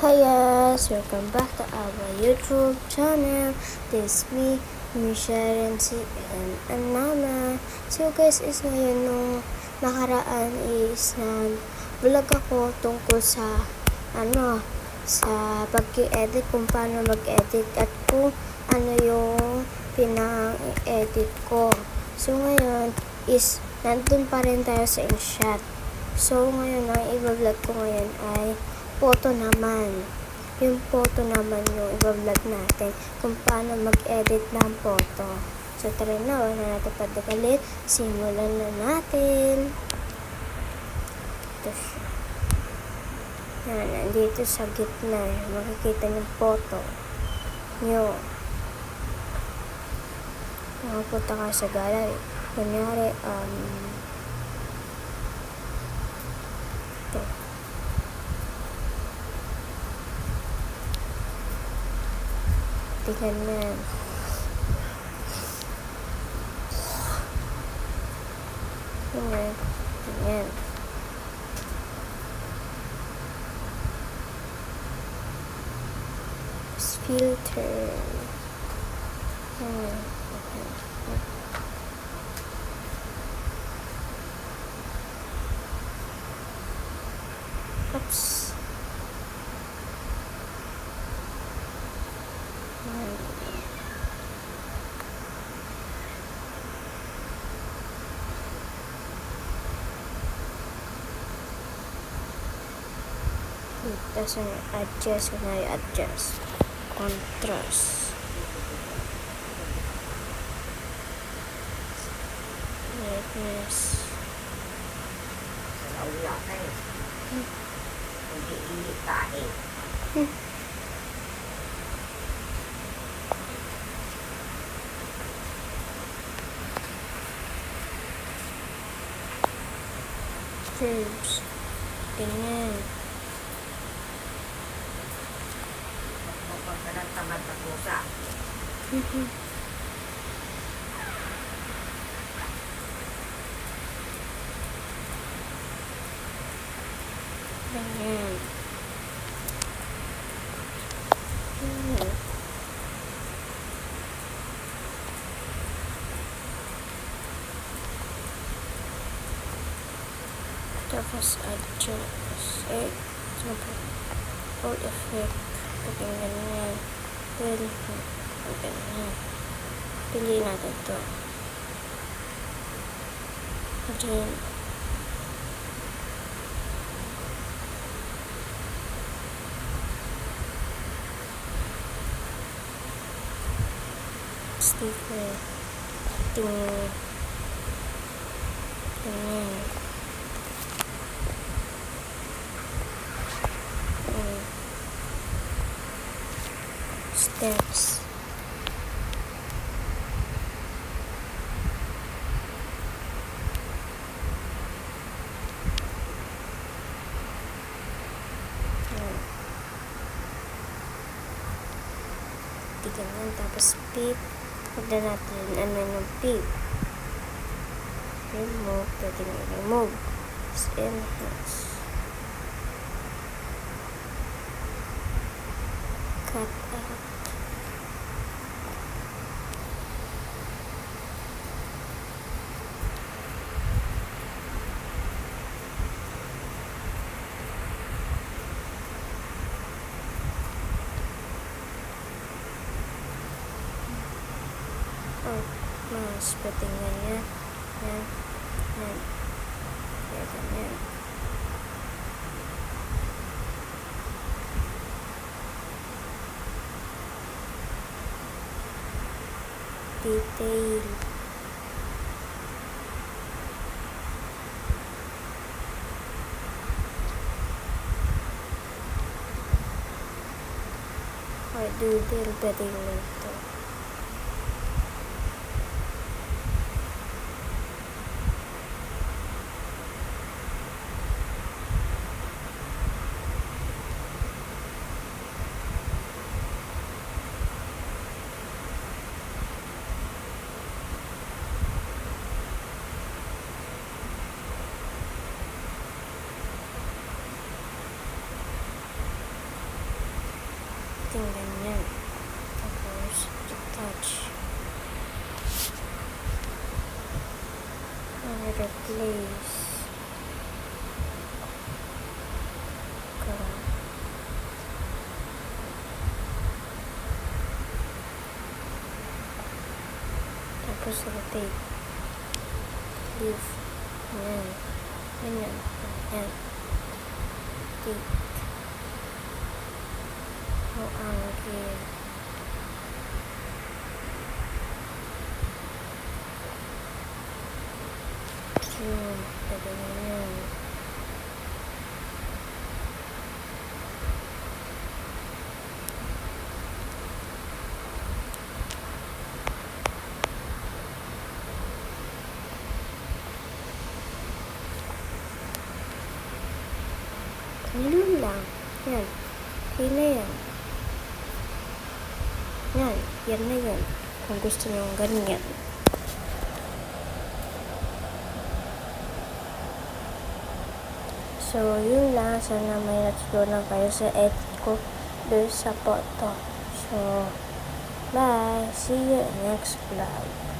Hi guys, welcome back to our YouTube channel. This is me, Sharon C. and Anana. So guys, is ngayon nung nakaraan is nag-vlog ako tungkol sa sa pag-edit, kung paano mag-edit at kung ano yung pinang-edit ko. So ngayon is nandun pa rin tayo sa InShot. So ngayon ang i-vlog ko ngayon ay photo naman. Yung photo naman yung i-vlog natin kung paano mag-edit ng photo. So tara na, wala na natin padagalit. Simulan na natin. Ito siya. Yan, nandito sa gitna. Makikita yung photo nyo. Makapunta ka sa gallery. Kunyari, ito. Tingnan na. Tingnan. Filter. Oops. Tapos adjust contrast, brightness, curves, ganyan. Tamad na pusa. Ganyan. Tapos adjust. Full effect. Ganyan. Well, ganyan. Pili natin to. Again. Sticker. Ganyan. Steps. Ganyan. Tapos pick. Pagda natin yung pick. Remove. Pwede nga remove. Enhance. Cut out. Mas pwede ganyan. Yan. Kaya ganyan. Detail. Or doodle, pwede ganyan ito. setting ganyan. Tapos, detach. Replace. Tapos rotate. Leave. Ayan. Ganyan. Ayan. Rotate. No angle. Zoom. Ganyan. Ganyan lang. Yan. Okay na yan. Yan. Yan na yan. Kung gusto nyo ganyan. So, yun lang. Sana may natutunan kayo sa edit ko doon sa photo. So, bye. See you next vlog.